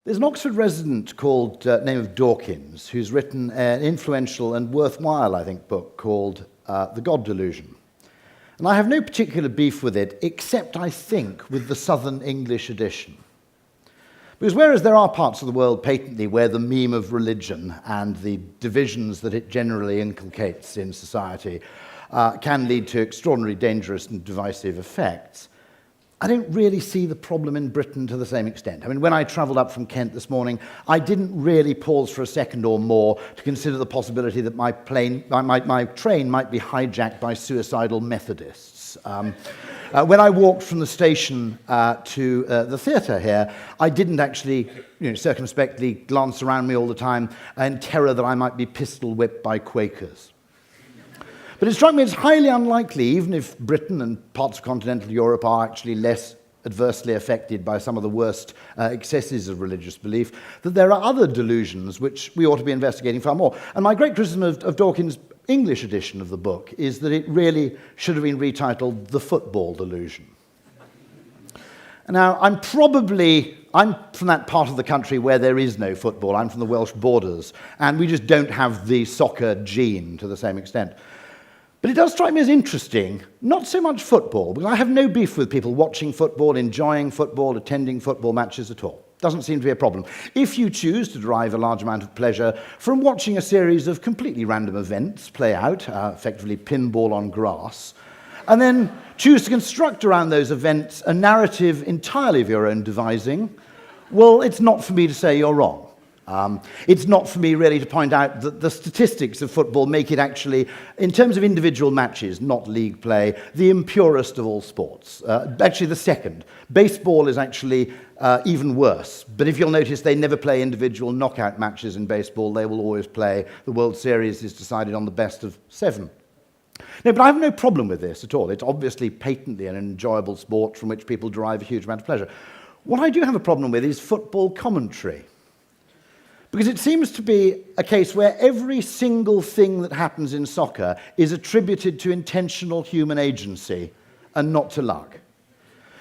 There's an Oxford resident called name of Dawkins who's written an influential and worthwhile, I think, book called The God Delusion. And I have no particular beef with it, except, I think, with the Southern English edition. Because whereas there are parts of the world patently where the meme of religion and the divisions that it generally inculcates in society can lead to extraordinarily dangerous and divisive effects, I don't really see the problem in Britain to the same extent. I mean, when I travelled up from Kent this morning, I didn't really pause for a second or more to consider the possibility that my train might be hijacked by suicidal Methodists. When I walked from the station to the theatre here, I didn't actually, circumspectly glance around me all the time in terror that I might be pistol whipped by Quakers. But it struck me as highly unlikely, even if Britain and parts of continental Europe are actually less adversely affected by some of the worst excesses of religious belief, that there are other delusions which we ought to be investigating far more. And my great criticism of Dawkins' English edition of the book is that it really should have been retitled The Football Delusion. Now, I'm from that part of the country where there is no football. I'm from the Welsh borders, and we just don't have the soccer gene to the same extent. But it does strike me as interesting, not so much football, because I have no beef with people watching football, enjoying football, attending football matches at all. Doesn't seem to be a problem. If you choose to derive a large amount of pleasure from watching a series of completely random events play out, effectively pinball on grass, and then choose to construct around those events a narrative entirely of your own devising, well, it's not for me to say you're wrong. It's not for me really to point out that the statistics of football make it actually, in terms of individual matches, not league play, the impurest of all sports. Actually the second. Baseball is actually even worse. But if you'll notice, they never play individual knockout matches in baseball. They will always play. The World Series is decided on the best of 7. No, but I have no problem with this at all. It's obviously patently an enjoyable sport from which people derive a huge amount of pleasure. What I do have a problem with is football commentary. Because it seems to be a case where every single thing that happens in soccer is attributed to intentional human agency and not to luck.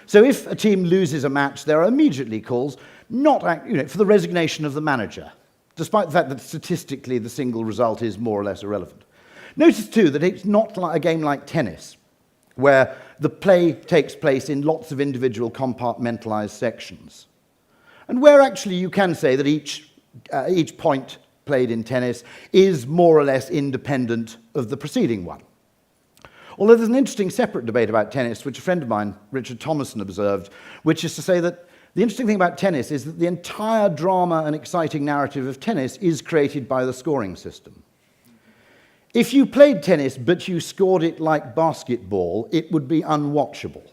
So if a team loses a match, there are immediately calls for the resignation of the manager, despite the fact that statistically the single result is more or less irrelevant. Notice too that it's not like a game like tennis, where the play takes place in lots of individual compartmentalized sections, and where actually you can say that each point played in tennis is more or less independent of the preceding one. Although there's an interesting separate debate about tennis, which a friend of mine, Richard Thomason, observed, which is to say that the interesting thing about tennis is that the entire drama and exciting narrative of tennis is created by the scoring system. If you played tennis but you scored it like basketball, it would be unwatchable.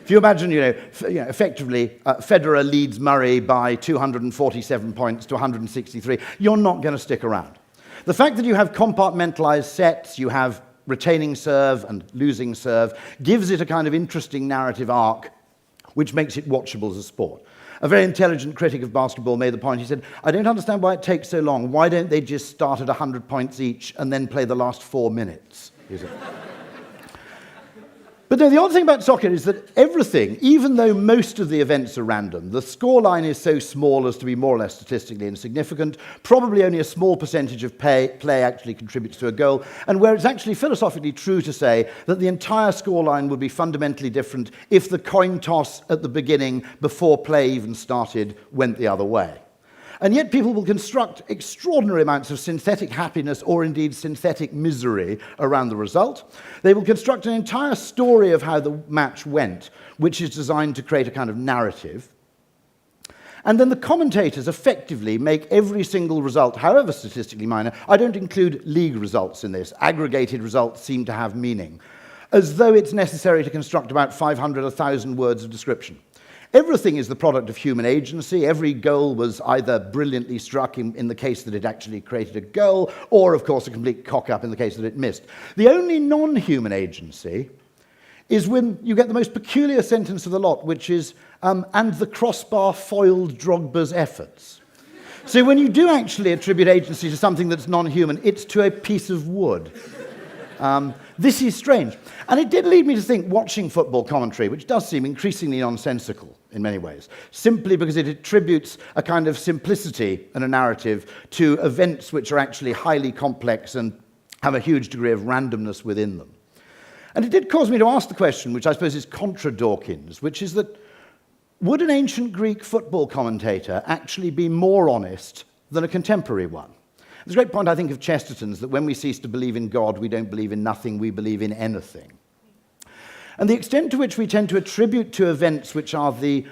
If you imagine, effectively, Federer leads Murray by 247 points to 163, you're not going to stick around. The fact that you have compartmentalized sets, you have retaining serve and losing serve, gives it a kind of interesting narrative arc, which makes it watchable as a sport. A very intelligent critic of basketball made the point, he said, I don't understand why it takes so long. Why don't they just start at 100 points each and then play the last 4 minutes? He said. But no, the odd thing about soccer is that everything, even though most of the events are random, the scoreline is so small as to be more or less statistically insignificant, probably only a small percentage of play actually contributes to a goal, and where it's actually philosophically true to say that the entire scoreline would be fundamentally different if the coin toss at the beginning, before play even started, went the other way. And yet people will construct extraordinary amounts of synthetic happiness or indeed synthetic misery around the result. They will construct an entire story of how the match went, which is designed to create a kind of narrative. And then the commentators effectively make every single result, however statistically minor, I don't include league results in this, aggregated results seem to have meaning, as though it's necessary to construct about 500, 1,000 words of description. Everything is the product of human agency. Every goal was either brilliantly struck in the case that it actually created a goal, or, of course, a complete cock-up in the case that it missed. The only non-human agency is when you get the most peculiar sentence of the lot, which is, and the crossbar foiled Drogba's efforts. So when you do actually attribute agency to something that's non-human, it's to a piece of wood. This is strange. And it did lead me to think, watching football commentary, which does seem increasingly nonsensical in many ways, simply because it attributes a kind of simplicity and a narrative to events which are actually highly complex and have a huge degree of randomness within them. And it did cause me to ask the question, which I suppose is contra Dawkins, which is that would an ancient Greek football commentator actually be more honest than a contemporary one? There's a great point, I think, of Chesterton's, that when we cease to believe in God, we don't believe in nothing, we believe in anything. And the extent to which we tend to attribute to events which are the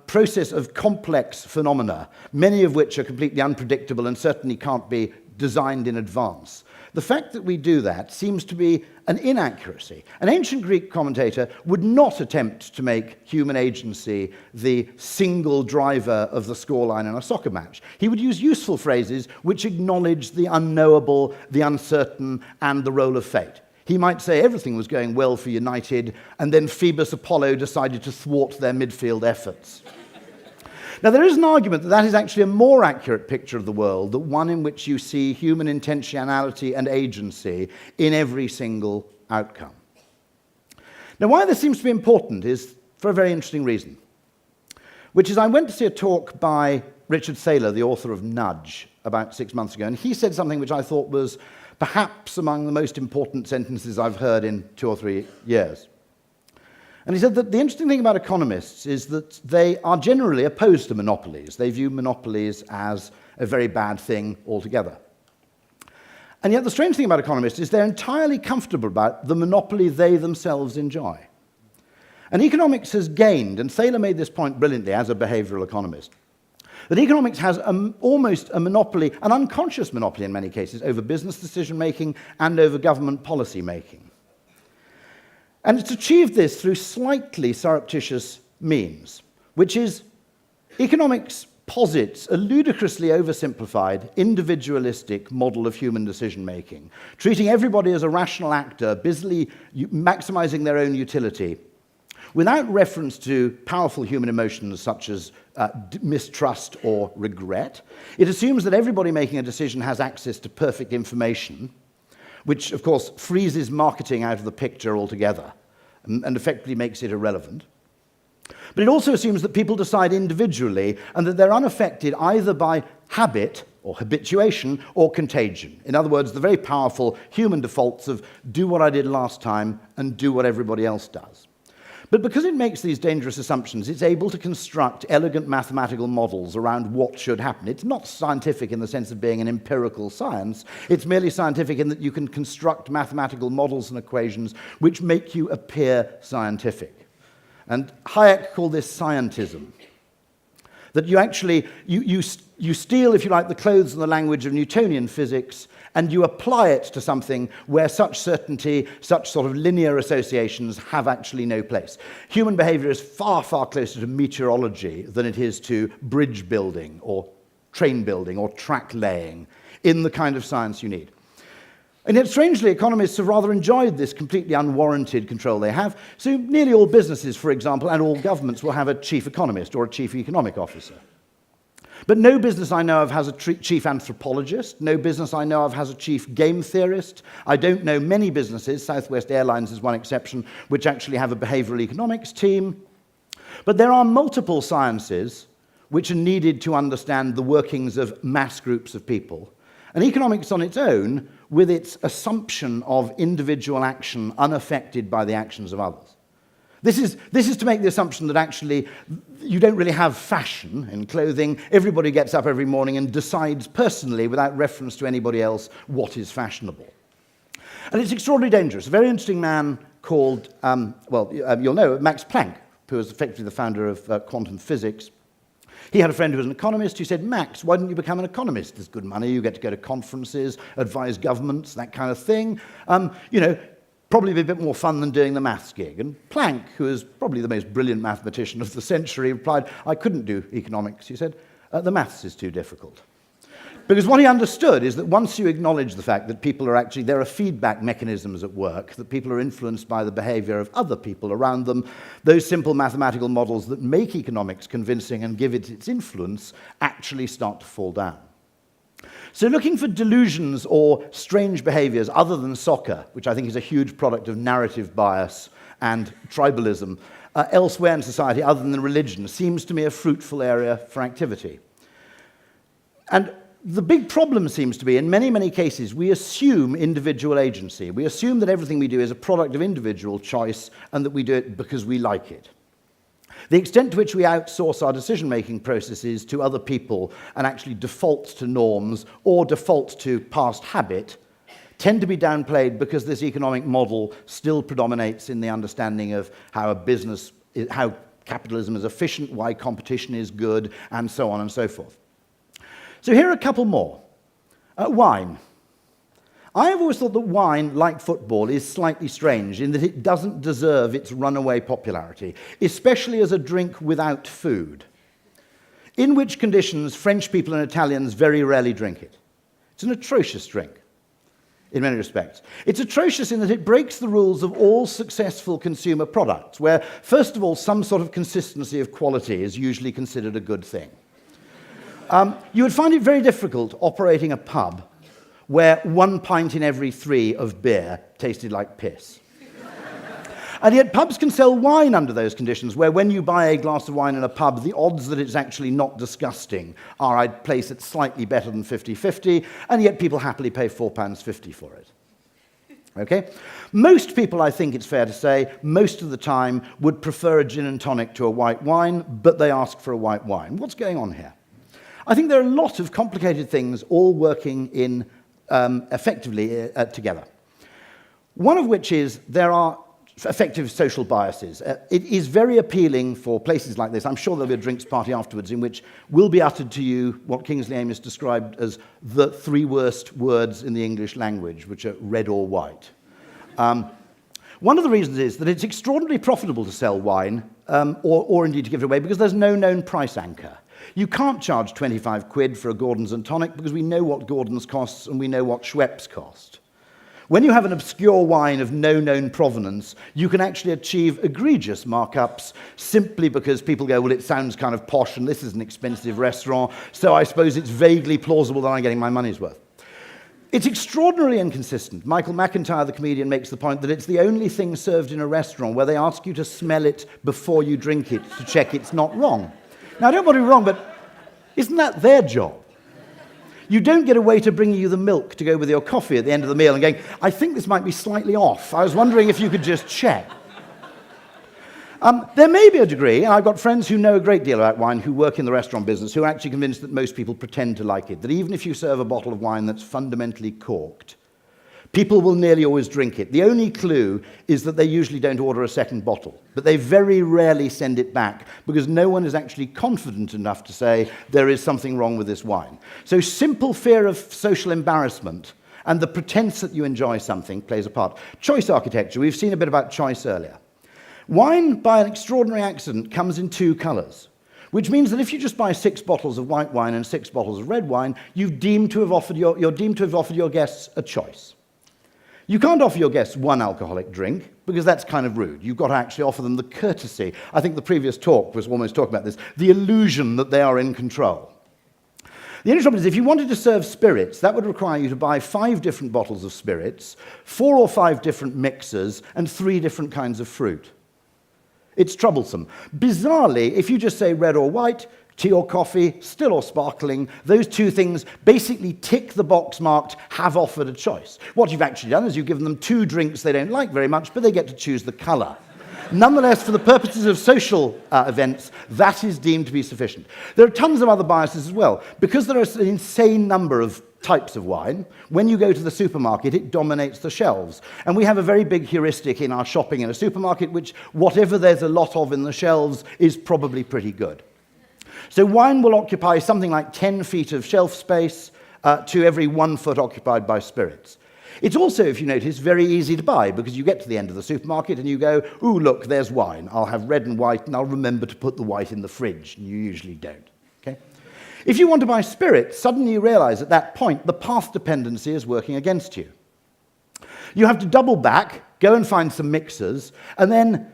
process of complex phenomena, many of which are completely unpredictable and certainly can't be designed in advance, the fact that we do that seems to be an inaccuracy. An ancient Greek commentator would not attempt to make human agency the single driver of the scoreline in a soccer match. He would use useful phrases which acknowledge the unknowable, the uncertain, and the role of fate. He might say everything was going well for United, and then Phoebus Apollo decided to thwart their midfield efforts. Now, there is an argument that that is actually a more accurate picture of the world, the one in which you see human intentionality and agency in every single outcome. Now, why this seems to be important is for a very interesting reason, which is I went to see a talk by Richard Thaler, the author of Nudge, about 6 months ago, and he said something which I thought was perhaps among the most important sentences I've heard in 2 or 3 years. And he said that the interesting thing about economists is that they are generally opposed to monopolies. They view monopolies as a very bad thing altogether. And yet the strange thing about economists is they're entirely comfortable about the monopoly they themselves enjoy. And economics has gained, and Thaler made this point brilliantly as a behavioral economist, that economics has almost a monopoly, an unconscious monopoly in many cases, over business decision-making and over government policy-making. And it's achieved this through slightly surreptitious means, which is economics posits a ludicrously oversimplified, individualistic model of human decision-making, treating everybody as a rational actor, busily maximizing their own utility, without reference to powerful human emotions such as mistrust or regret. It assumes that everybody making a decision has access to perfect information, which, of course, freezes marketing out of the picture altogether and effectively makes it irrelevant. But it also assumes that people decide individually and that they're unaffected either by habit or habituation or contagion. In other words, the very powerful human defaults of do what I did last time and do what everybody else does. But because it makes these dangerous assumptions, it's able to construct elegant mathematical models around what should happen. It's not scientific in the sense of being an empirical science. It's merely scientific in that you can construct mathematical models and equations which make you appear scientific. And Hayek called this scientism. That you actually, you steal, if you like, the clothes and the language of Newtonian physics, and you apply it to something where such certainty, such sort of linear associations have actually no place. Human behavior is far, far closer to meteorology than it is to bridge building or train building or track laying in the kind of science you need. And yet, strangely, economists have rather enjoyed this completely unwarranted control they have. So nearly all businesses, for example, and all governments will have a chief economist or a chief economic officer. But no business I know of has a chief anthropologist. No business I know of has a chief game theorist. I don't know many businesses, Southwest Airlines is one exception, which actually have a behavioral economics team. But there are multiple sciences which are needed to understand the workings of mass groups of people. And economics on its own, with its assumption of individual action unaffected by the actions of others. This is to make the assumption that actually you don't really have fashion in clothing. Everybody gets up every morning and decides personally, without reference to anybody else, what is fashionable. And it's extraordinarily dangerous. A very interesting man called, you'll know, Max Planck, who was effectively the founder of quantum physics. He had a friend who was an economist who said, Max, why don't you become an economist? There's good money, you get to go to conferences, advise governments, that kind of thing. Probably be a bit more fun than doing the maths gig. And Planck, who is probably the most brilliant mathematician of the century, replied, I couldn't do economics. He said, the maths is too difficult. Because what he understood is that once you acknowledge the fact that people are actually, there are feedback mechanisms at work, that people are influenced by the behavior of other people around them, those simple mathematical models that make economics convincing and give it its influence actually start to fall down. So looking for delusions or strange behaviors other than soccer, which I think is a huge product of narrative bias and tribalism, elsewhere in society other than religion, seems to me a fruitful area for activity. And the big problem seems to be, in many, many cases, we assume individual agency. We assume that everything we do is a product of individual choice and that we do it because we like it. The extent to which we outsource our decision-making processes to other people and actually default to norms or default to past habit tend to be downplayed because this economic model still predominates in the understanding of how how capitalism is efficient, why competition is good, and so on and so forth. So here are a couple more. Wine. I have always thought that wine, like football, is slightly strange in that it doesn't deserve its runaway popularity, especially as a drink without food, in which conditions French people and Italians very rarely drink it. It's an atrocious drink in many respects. It's atrocious in that it breaks the rules of all successful consumer products, where, first of all, some sort of consistency of quality is usually considered a good thing. You would find it very difficult operating a pub where 1 pint in every 3 of beer tasted like piss. And yet pubs can sell wine under those conditions, where when you buy a glass of wine in a pub, the odds that it's actually not disgusting are, I'd place it, slightly better than 50-50, and yet people happily pay £4.50 for it. Okay? Most people, I think it's fair to say, most of the time would prefer a gin and tonic to a white wine, but they ask for a white wine. What's going on here? I think there are a lot of complicated things all working in effectively together. One of which is there are effective social biases. It is very appealing for places like this. I'm sure there'll be a drinks party afterwards in which will be uttered to you what Kingsley Amis described as the 3 worst words in the English language, which are red or white. One of the reasons is that it's extraordinarily profitable to sell wine, or indeed to give it away, because there's no known price anchor. You can't charge 25 quid for a Gordon's and tonic because we know what Gordon's costs and we know what Schweppes cost. When you have an obscure wine of no known provenance, you can actually achieve egregious markups simply because people go, well, it sounds kind of posh and this is an expensive restaurant, so I suppose it's vaguely plausible that I'm getting my money's worth. It's extraordinarily inconsistent. Michael McIntyre, the comedian, makes the point that it's the only thing served in a restaurant where they ask you to smell it before you drink it to check it's not wrong. Now, I don't want to be wrong, but isn't that their job? You don't get a waiter bringing you the milk to go with your coffee at the end of the meal and going, I think this might be slightly off. I was wondering if you could just check. There may be a degree, and I've got friends who know a great deal about wine who work in the restaurant business who are actually convinced that most people pretend to like it, that even if you serve a bottle of wine that's fundamentally corked, people will nearly always drink it. The only clue is that they usually don't order a second bottle, but they very rarely send it back because no one is actually confident enough to say there is something wrong with this wine. So simple fear of social embarrassment and the pretense that you enjoy something plays a part. Choice architecture, we've seen a bit about choice earlier. Wine, by an extraordinary accident, comes in 2 colours, which means that if you just buy 6 bottles of white wine and 6 bottles of red wine, you're deemed to have offered your guests a choice. You can't offer your guests 1 alcoholic drink, because that's kind of rude. You've got to actually offer them the courtesy. I think the previous talk was almost talking about this, the illusion that they are in control. The only trouble is, if you wanted to serve spirits, that would require you to buy 5 different bottles of spirits, 4 or 5 different mixers, and 3 different kinds of fruit. It's troublesome. Bizarrely, if you just say red or white, tea or coffee, still or sparkling, those 2 things basically tick the box marked, have offered a choice. What you've actually done is you've given them 2 drinks they don't like very much, but they get to choose the colour. Nonetheless, for the purposes of social events, that is deemed to be sufficient. There are tons of other biases as well. Because there are an insane number of types of wine, when you go to the supermarket, it dominates the shelves. And we have a very big heuristic in our shopping in a supermarket, which whatever there's a lot of in the shelves is probably pretty good. So wine will occupy something like 10 feet of shelf space to every 1 foot occupied by spirits. It's also, if you notice, very easy to buy because you get to the end of the supermarket and you go, ooh, look, there's wine. I'll have red and white and I'll remember to put the white in the fridge. And you usually don't. Okay? If you want to buy spirits, suddenly you realize at that point the path dependency is working against you. You have to double back, go and find some mixers, and then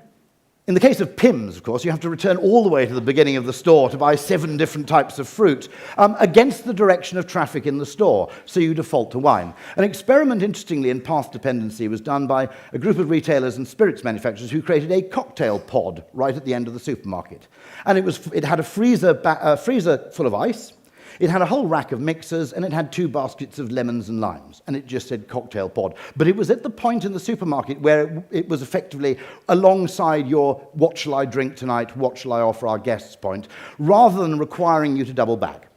In the case of Pimm's, of course, you have to return all the way to the beginning of the store to buy 7 different types of fruit against the direction of traffic in the store, so you default to wine. An experiment, interestingly, in path dependency was done by a group of retailers and spirits manufacturers who created a cocktail pod right at the end of the supermarket. And it had a freezer full of ice, it had a whole rack of mixers, and it had 2 baskets of lemons and limes, and it just said cocktail pod. But it was at the point in the supermarket where it was effectively alongside your what shall I drink tonight, what shall I offer our guests point, rather than requiring you to double back.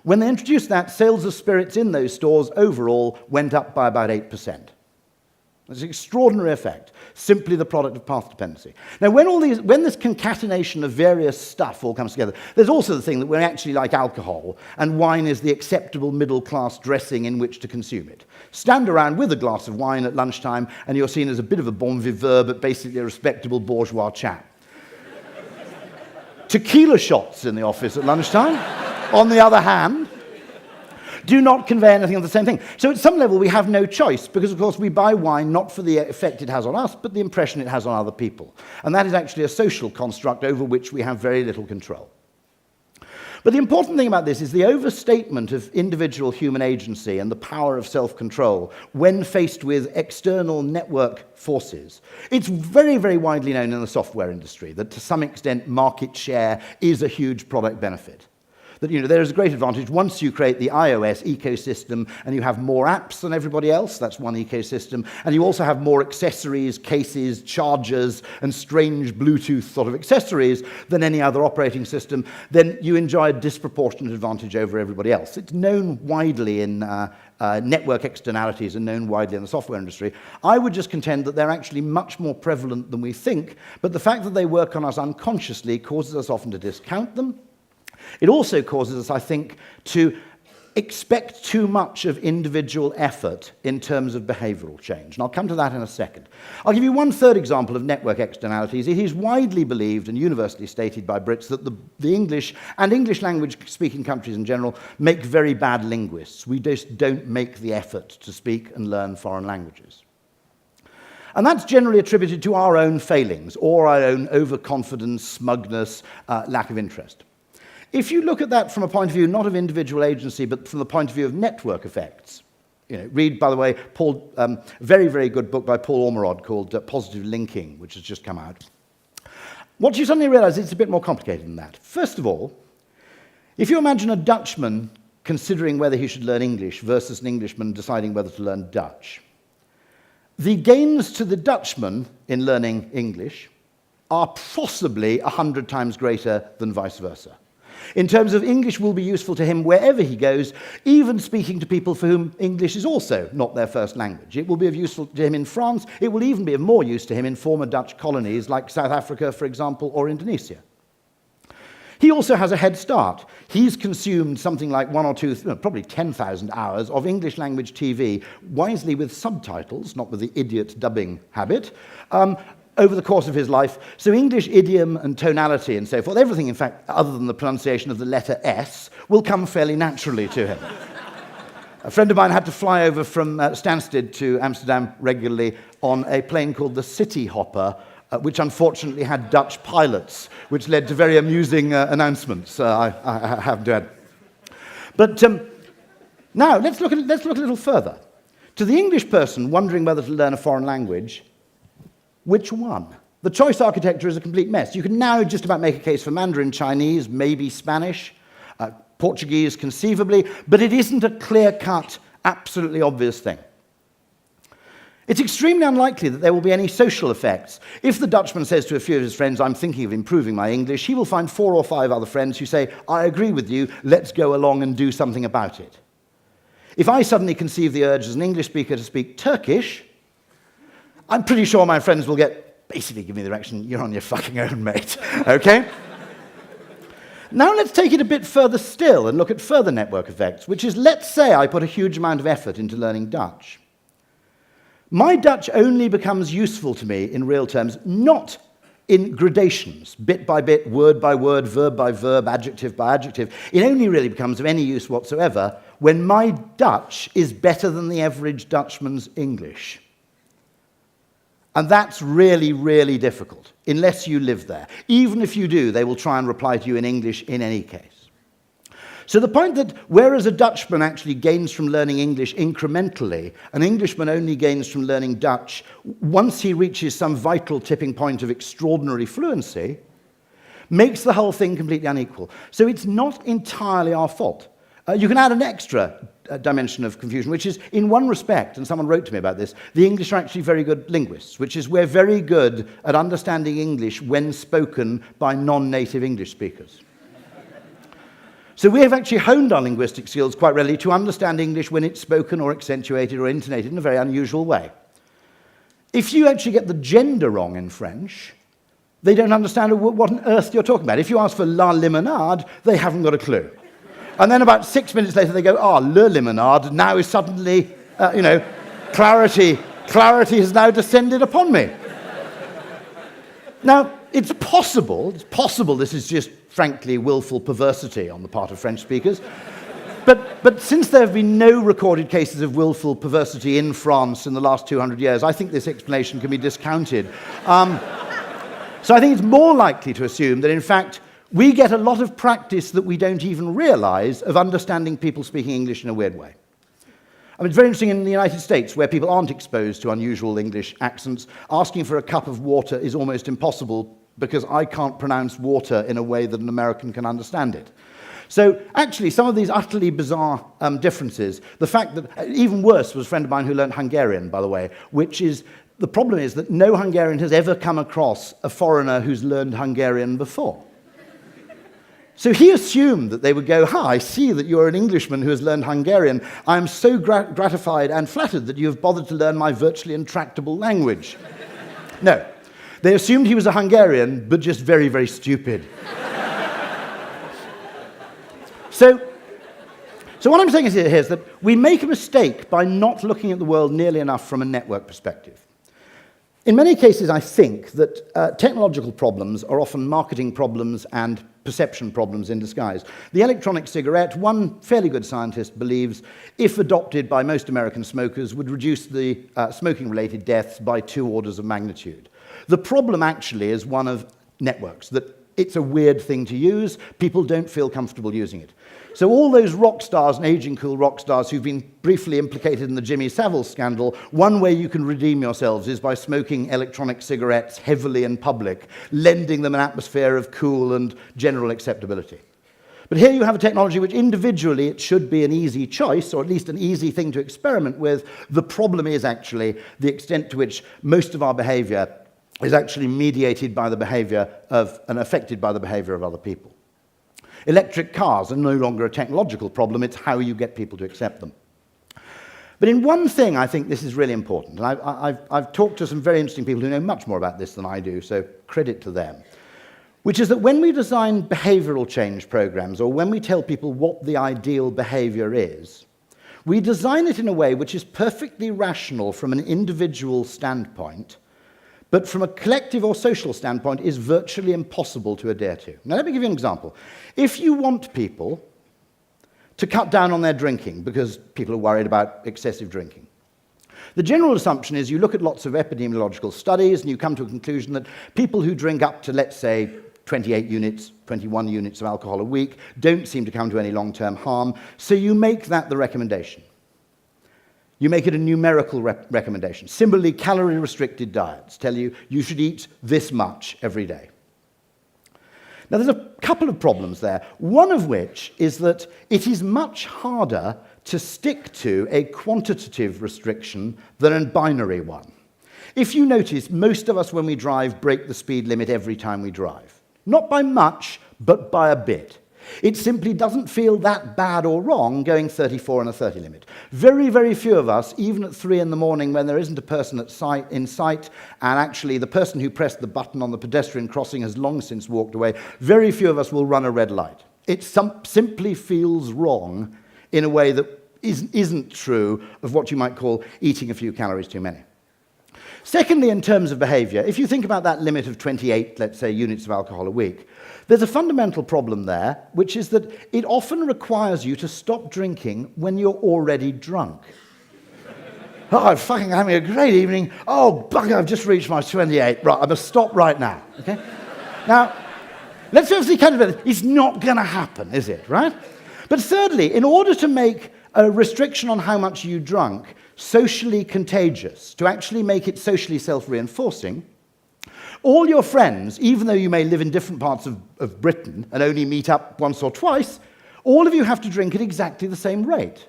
When they introduced that, sales of spirits in those stores overall went up by about 8%. It's an extraordinary effect, simply the product of path dependency. Now, when this concatenation of various stuff all comes together, there's also the thing that we're actually like alcohol, and wine is the acceptable middle-class dressing in which to consume it. Stand around with a glass of wine at lunchtime, and you're seen as a bit of a bon viveur, but basically a respectable bourgeois chap. Tequila shots in the office at lunchtime, on the other hand, do not convey anything of the same thing. So at some level, we have no choice, because, of course, we buy wine not for the effect it has on us, but the impression it has on other people. And that is actually a social construct over which we have very little control. But the important thing about this is the overstatement of individual human agency and the power of self-control when faced with external network forces. It's very, very widely known in the software industry that, to some extent, market share is a huge product benefit. That, there is a great advantage once you create the iOS ecosystem and you have more apps than everybody else, that's one ecosystem, and you also have more accessories, cases, chargers, and strange Bluetooth sort of accessories than any other operating system, then you enjoy a disproportionate advantage over everybody else. It's known widely in network externalities and known widely in the software industry. I would just contend that they're actually much more prevalent than we think, but the fact that they work on us unconsciously causes us often to discount them. It also causes us, I think, to expect too much of individual effort in terms of behavioral change. And I'll come to that in a second. I'll give you one third example of network externalities. It is widely believed and universally stated by Brits that the English and English language-speaking countries in general make very bad linguists. We just don't make the effort to speak and learn foreign languages. And that's generally attributed to our own failings or our own overconfidence, smugness, lack of interest. If you look at that from a point of view not of individual agency, but from the point of view of network effects, read, by the way, very, very good book by Paul Ormerod called Positive Linking, which has just come out. What you suddenly realize is it's a bit more complicated than that. First of all, if you imagine a Dutchman considering whether he should learn English versus an Englishman deciding whether to learn Dutch, the gains to the Dutchman in learning English are possibly 100 times greater than vice versa. In terms of English will be useful to him wherever he goes, even speaking to people for whom English is also not their first language. It will be of useful to him in France. It will even be of more use to him in former Dutch colonies like South Africa, for example, or Indonesia. He also has a head start. He's consumed something like 1 or 2, probably 10,000 hours of English language TV, wisely with subtitles, not with the idiot dubbing habit, over the course of his life. So English idiom and tonality and so forth, everything, in fact, other than the pronunciation of the letter S, will come fairly naturally to him. A friend of mine had to fly over from Stansted to Amsterdam regularly on a plane called the City Hopper, which unfortunately had Dutch pilots, which led to very amusing announcements, I have to add. But now, let's look a little further. To the English person wondering whether to learn a foreign language, which one? The choice architecture is a complete mess. You can now just about make a case for Mandarin Chinese, maybe Spanish, Portuguese conceivably, but it isn't a clear-cut, absolutely obvious thing. It's extremely unlikely that there will be any social effects. If the Dutchman says to a few of his friends, I'm thinking of improving my English, he will find 4 or 5 other friends who say, I agree with you, let's go along and do something about it. If I suddenly conceive the urge as an English speaker to speak Turkish, I'm pretty sure my friends will basically give me the direction, you're on your fucking own, mate, okay? Now let's take it a bit further still and look at further network effects, which is, let's say I put a huge amount of effort into learning Dutch. My Dutch only becomes useful to me in real terms, not in gradations, bit by bit, word by word, verb by verb, adjective by adjective. It only really becomes of any use whatsoever when my Dutch is better than the average Dutchman's English. And that's really, really difficult, unless you live there. Even if you do, they will try and reply to you in English in any case. So the point that whereas a Dutchman actually gains from learning English incrementally, an Englishman only gains from learning Dutch once he reaches some vital tipping point of extraordinary fluency, makes the whole thing completely unequal. So it's not entirely our fault. You can add an extra dimension of confusion, which is, in one respect, and someone wrote to me about this, the English are actually very good linguists, which is we're very good at understanding English when spoken by non-native English speakers. So we have actually honed our linguistic skills quite readily to understand English when it's spoken or accentuated or intonated in a very unusual way. If you actually get the gender wrong in French, they don't understand what on earth you're talking about. If you ask for la limonade, they haven't got a clue. And then about 6 minutes later, they go, le limonade now is suddenly, clarity has now descended upon me. Now, it's possible this is just, frankly, willful perversity on the part of French speakers. But since there have been no recorded cases of willful perversity in France in the last 200 years, I think this explanation can be discounted. So I think it's more likely to assume that, in fact, we get a lot of practice that we don't even realize of understanding people speaking English in a weird way. I mean, it's very interesting in the United States, where people aren't exposed to unusual English accents. Asking for a cup of water is almost impossible because I can't pronounce water in a way that an American can understand it. So actually, some of these utterly bizarre differences, the fact that, even worse was a friend of mine who learned Hungarian, by the way, which is, the problem is that no Hungarian has ever come across a foreigner who's learned Hungarian before. So he assumed that they would go, I see that you're an Englishman who has learned Hungarian. I am so gratified and flattered that you have bothered to learn my virtually intractable language. No. They assumed he was a Hungarian, but just very, very stupid. So what I'm saying here is that we make a mistake by not looking at the world nearly enough from a network perspective. In many cases, I think that technological problems are often marketing problems and perception problems in disguise. The electronic cigarette, one fairly good scientist believes, if adopted by most American smokers, would reduce the smoking-related deaths by 2 orders of magnitude. The problem actually is one of networks, that it's a weird thing to use, people don't feel comfortable using it. So all those rock stars and aging cool rock stars who've been briefly implicated in the Jimmy Savile scandal, one way you can redeem yourselves is by smoking electronic cigarettes heavily in public, lending them an atmosphere of cool and general acceptability. But here you have a technology which individually it should be an easy choice, or at least an easy thing to experiment with. The problem is actually the extent to which most of our behavior is actually mediated by the behavior of and affected by the behavior of other people. Electric cars are no longer a technological problem, it's how you get people to accept them. But in one thing, I think this is really important, and I've talked to some very interesting people who know much more about this than I do, so credit to them, which is that when we design behavioral change programs, or when we tell people what the ideal behavior is, we design it in a way which is perfectly rational from an individual standpoint, but from a collective or social standpoint is virtually impossible to adhere to. Now let me give you an example. If you want people to cut down on their drinking because people are worried about excessive drinking, the general assumption is you look at lots of epidemiological studies and you come to a conclusion that people who drink up to, let's say, 28 units, 21 units of alcohol a week don't seem to come to any long-term harm, so you make that the recommendation. You make it a numerical recommendation. Similarly, calorie-restricted diets tell you you should eat this much every day. Now, there's a couple of problems there, one of which is that it is much harder to stick to a quantitative restriction than a binary one. If you notice, most of us, when we drive, break the speed limit every time we drive. Not by much, but by a bit. It simply doesn't feel that bad or wrong going 34 on a 30 limit. Very, very few of us, even at 3 in the morning when there isn't a person in sight, and actually the person who pressed the button on the pedestrian crossing has long since walked away, very few of us will run a red light. It simply feels wrong in a way that isn't true of what you might call eating a few calories too many. Secondly, in terms of behavior, if you think about that limit of 28, let's say, units of alcohol a week, there's a fundamental problem there, which is that it often requires you to stop drinking when you're already drunk. Oh, I'm fucking having a great evening. Oh, bugger, I've just reached my 28. Right, I must stop right now, okay? Now, let's firstly kind of, it's not going to happen, is it, right? But thirdly, in order to make a restriction on how much you drunk socially contagious, to actually make it socially self-reinforcing, all your friends, even though you may live in different parts of Britain and only meet up once or twice, all of you have to drink at exactly the same rate.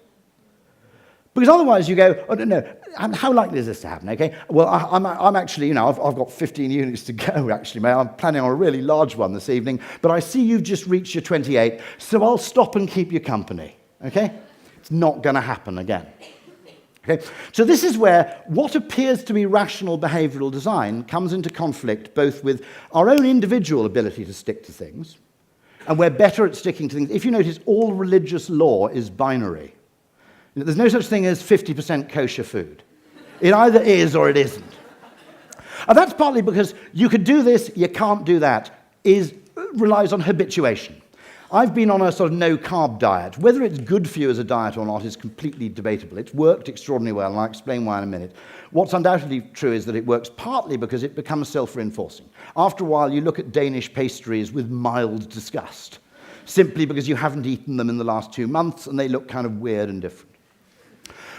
Because otherwise you go, oh, no, how likely is this to happen, okay? Well, I'm actually, I've got 15 units to go, actually, mate. I'm planning on a really large one this evening, but I see you've just reached your 28, so I'll stop and keep you company, okay? It's not going to happen again. Okay? So this is where what appears to be rational behavioral design comes into conflict both with our own individual ability to stick to things, and we're better at sticking to things. If you notice, all religious law is binary. There's no such thing as 50% kosher food. It either is or it isn't. And that's partly because you could do this, you can't do that, relies on habituation. I've been on a sort of no-carb diet. Whether it's good for you as a diet or not is completely debatable. It's worked extraordinarily well, and I'll explain why in a minute. What's undoubtedly true is that it works partly because it becomes self-reinforcing. After a while, you look at Danish pastries with mild disgust, simply because you haven't eaten them in the last 2 months, and they look kind of weird and different.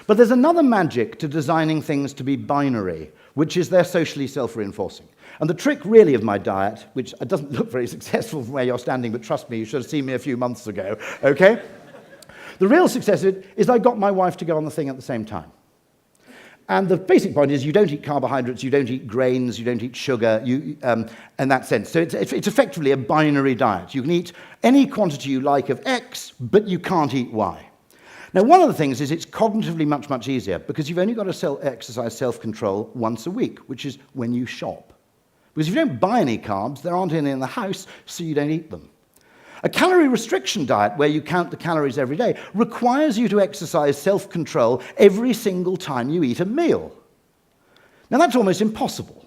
But there's another magic to designing things to be binary, which is they're socially self-reinforcing. And the trick really of my diet, which doesn't look very successful from where you're standing, but trust me, you should have seen me a few months ago, okay? The real success of it is I got my wife to go on the thing at the same time. And the basic point is you don't eat carbohydrates, you don't eat grains, you don't eat sugar, in that sense. So it's effectively a binary diet. You can eat any quantity you like of X, but you can't eat Y. Now, one of the things is it's cognitively much, much easier because you've only got to exercise self-control once a week, which is when you shop. Because if you don't buy any carbs, there aren't any in the house, so you don't eat them. A calorie restriction diet, where you count the calories every day, requires you to exercise self-control every single time you eat a meal. Now, that's almost impossible.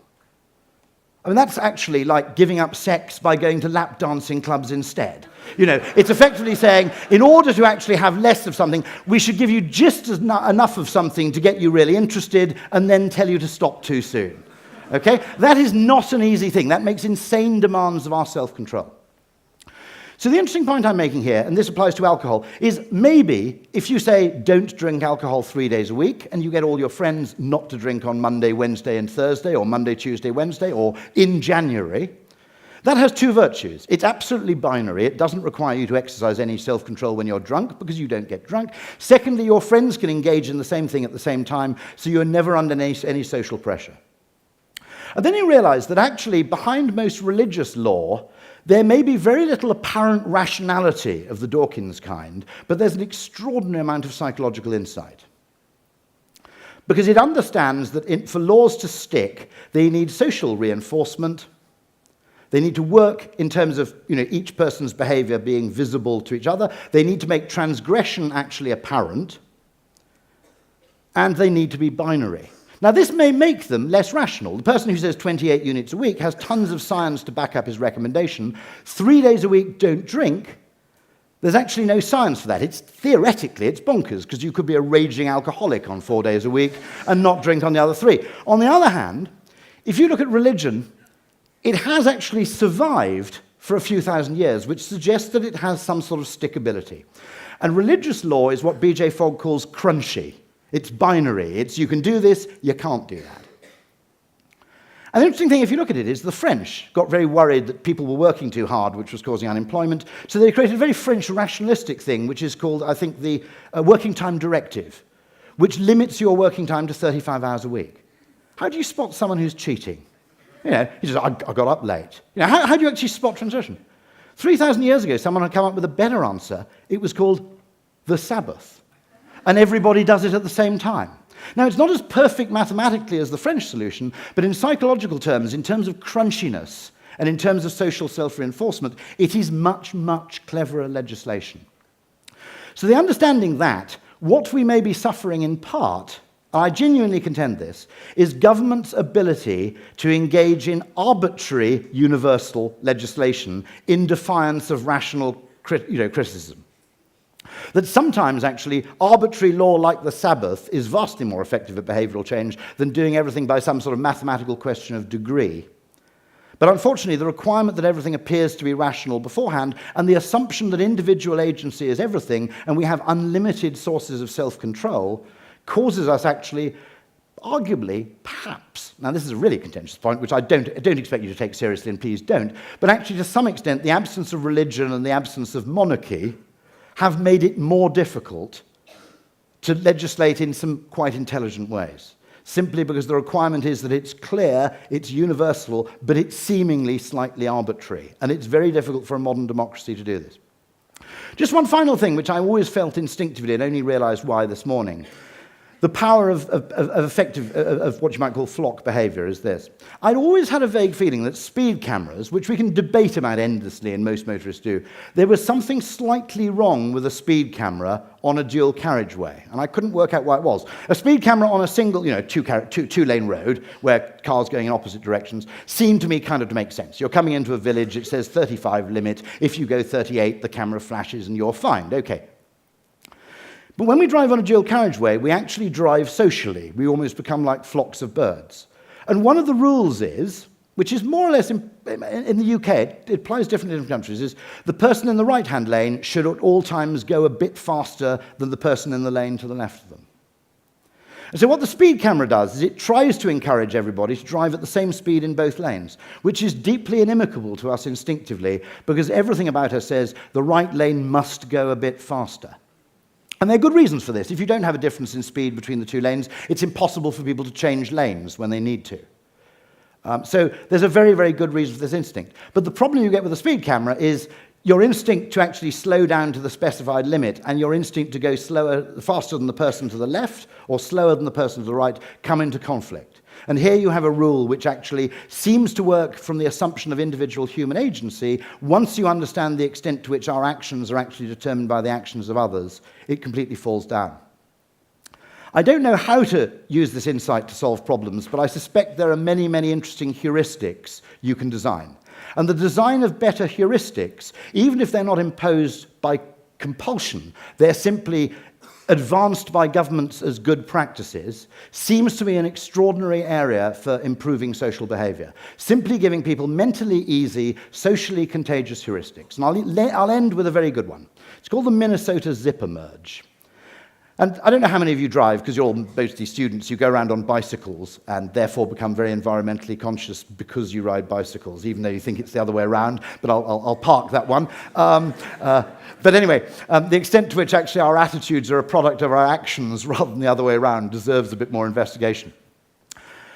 I mean, that's actually like giving up sex by going to lap dancing clubs instead. It's effectively saying, in order to actually have less of something, we should give you just enough of something to get you really interested and then tell you to stop too soon. Okay? That is not an easy thing. That makes insane demands of our self-control. So the interesting point I'm making here, and this applies to alcohol, is maybe if you say don't drink alcohol 3 days a week and you get all your friends not to drink on Monday, Wednesday, and Thursday, or Monday, Tuesday, Wednesday, or in January, that has two virtues. It's absolutely binary. It doesn't require you to exercise any self-control when you're drunk because you don't get drunk. Secondly, your friends can engage in the same thing at the same time, so you're never under any social pressure. And then you realize that actually behind most religious law, there may be very little apparent rationality of the Dawkins kind, but there's an extraordinary amount of psychological insight. Because it understands that for laws to stick, they need social reinforcement. They need to work in terms of each person's behavior being visible to each other. They need to make transgression actually apparent. And they need to be binary. Now, this may make them less rational. The person who says 28 units a week has tons of science to back up his recommendation. 3 days a week, don't drink. There's actually no science for that. Theoretically, it's bonkers, because you could be a raging alcoholic on 4 days a week and not drink on the other 3. On the other hand, if you look at religion, it has actually survived for a few thousand years, which suggests that it has some sort of stickability. And religious law is what B.J. Fogg calls crunchy. It's binary. It's you can do this, you can't do that. And the interesting thing, if you look at it, is the French got very worried that people were working too hard, which was causing unemployment. So they created a very French rationalistic thing, which is called, I think, the Working Time Directive, which limits your working time to 35 hours a week. How do you spot someone who's cheating? He says, I got up late. How do you actually spot transgression? 3,000 years ago, someone had come up with a better answer. It was called the Sabbath. And everybody does it at the same time. Now, it's not as perfect mathematically as the French solution, but in psychological terms, in terms of crunchiness, and in terms of social self-reinforcement, it is much, much cleverer legislation. So the understanding that what we may be suffering in part, I genuinely contend this, is government's ability to engage in arbitrary universal legislation in defiance of rational criticism. That sometimes, actually, arbitrary law like the Sabbath is vastly more effective at behavioral change than doing everything by some sort of mathematical question of degree. But unfortunately, the requirement that everything appears to be rational beforehand and the assumption that individual agency is everything and we have unlimited sources of self-control causes us actually, arguably, perhaps, now this is a really contentious point, which I don't expect you to take seriously, and please don't, but actually to some extent the absence of religion and the absence of monarchy have made it more difficult to legislate in some quite intelligent ways, simply because the requirement is that it's clear, it's universal, but it's seemingly slightly arbitrary, and it's very difficult for a modern democracy to do this. Just one final thing, which I always felt instinctively and only realized why this morning. The power of what you might call flock behavior is this. I'd always had a vague feeling that speed cameras, which we can debate about endlessly, and most motorists do, there was something slightly wrong with a speed camera on a dual carriageway, and I couldn't work out why it was. A speed camera on a single, two-lane road where cars going in opposite directions seemed to me kind of to make sense. You're coming into a village, it says 35 limit. If you go 38, the camera flashes and you're fined. Okay. But when we drive on a dual carriageway, we actually drive socially. We almost become like flocks of birds. And one of the rules is, which is more or less in the UK, it applies differently in different countries, is the person in the right-hand lane should at all times go a bit faster than the person in the lane to the left of them. And so what the speed camera does is it tries to encourage everybody to drive at the same speed in both lanes, which is deeply inimical to us instinctively, because everything about us says the right lane must go a bit faster. And there are good reasons for this. If you don't have a difference in speed between the two lanes, it's impossible for people to change lanes when they need to. So there's a very, very good reason for this instinct. But the problem you get with a speed camera is your instinct to actually slow down to the specified limit and your instinct to go faster than the person to the left or slower than the person to the right come into conflict. And here you have a rule which actually seems to work from the assumption of individual human agency. Once you understand the extent to which our actions are actually determined by the actions of others, it completely falls down. I don't know how to use this insight to solve problems, but I suspect there are many, many interesting heuristics you can design. And the design of better heuristics, even if they're not imposed by compulsion, they're simply advanced by governments as good practices, seems to be an extraordinary area for improving social behavior. Simply giving people mentally easy, socially contagious heuristics. And I'll end with a very good one. It's called the Minnesota Zipper Merge. And I don't know how many of you drive, because you're all mostly students. You go around on bicycles and therefore become very environmentally conscious because you ride bicycles, even though you think it's the other way around, but I'll park that one. But anyway, the extent to which actually our attitudes are a product of our actions rather than the other way around deserves a bit more investigation.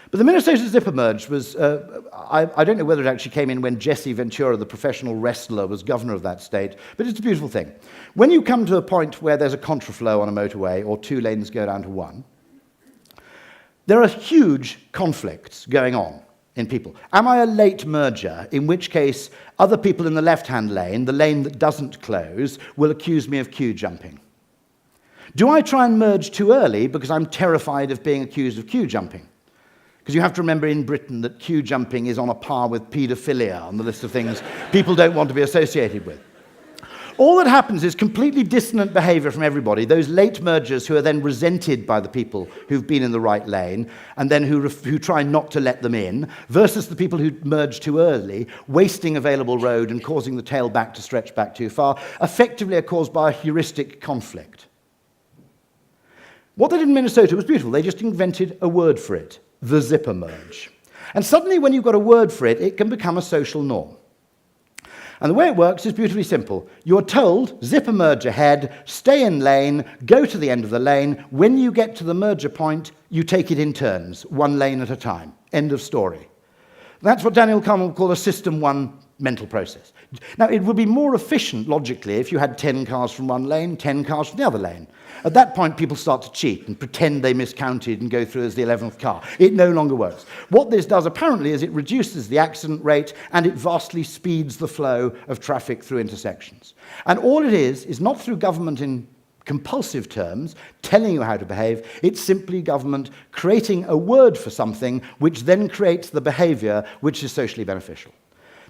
But the Minnesota Zipper Merge was, I don't know whether it actually came in when Jesse Ventura, the professional wrestler, was governor of that state, but it's a beautiful thing. When you come to a point where there's a contraflow on a motorway or two lanes go down to one, there are huge conflicts going on in people. Am I a late merger, in which case other people in the left-hand lane, the lane that doesn't close, will accuse me of queue jumping? Do I try and merge too early because I'm terrified of being accused of queue jumping? Because you have to remember in Britain that queue jumping is on a par with paedophilia on the list of things people don't want to be associated with. All that happens is completely dissonant behavior from everybody, those late mergers who are then resented by the people who've been in the right lane and then who try not to let them in, versus the people who merge too early, wasting available road and causing the tailback to stretch back too far, effectively are caused by a heuristic conflict. What they did in Minnesota was beautiful. They just invented a word for it. The zipper merge. And suddenly when you've got a word for it, it can become a social norm. And the way it works is beautifully simple. You're told, zipper merge ahead, stay in lane, go to the end of the lane. When you get to the merger point, you take it in turns, one lane at a time. End of story. That's what Daniel Kahneman would call a system one mental process. Now, it would be more efficient, logically, if you had 10 cars from one lane, 10 cars from the other lane. At that point, people start to cheat and pretend they miscounted and go through as the 11th car. It no longer works. What this does, apparently, is it reduces the accident rate and it vastly speeds the flow of traffic through intersections. And all it is not through government in compulsive terms, telling you how to behave. It's simply government creating a word for something which then creates the behavior which is socially beneficial.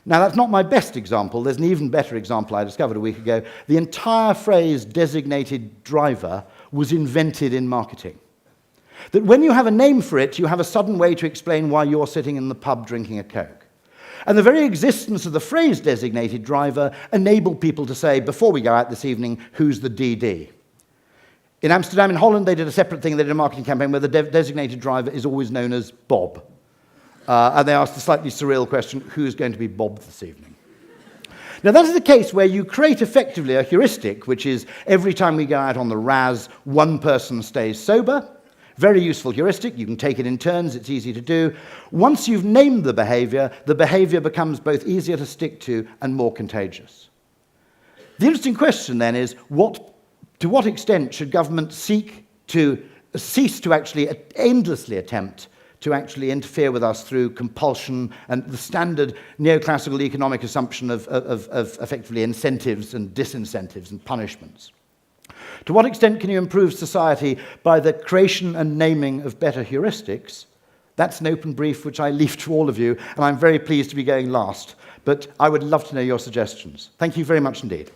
Now, that's not my best example. There's an even better example I discovered a week ago. The entire phrase designated driver was invented in marketing. That when you have a name for it, you have a sudden way to explain why you're sitting in the pub drinking a Coke. And the very existence of the phrase designated driver enabled people to say, before we go out this evening, who's the DD? In Amsterdam, in Holland, they did a separate thing. They did a marketing campaign where the designated driver is always known as Bob. And they asked the slightly surreal question, who's going to be Bob this evening? Now, that is the case where you create effectively a heuristic, which is every time we go out on the Raz, one person stays sober. Very useful heuristic. You can take it in turns. It's easy to do. Once you've named the behavior becomes both easier to stick to and more contagious. The interesting question then is, to what extent should government cease to actually endlessly attempt to actually interfere with us through compulsion and the standard neoclassical economic assumption of effectively incentives and disincentives and punishments? To what extent can you improve society by the creation and naming of better heuristics? That's an open brief which I leave to all of you, and I'm very pleased to be going last. But I would love to know your suggestions. Thank you very much indeed.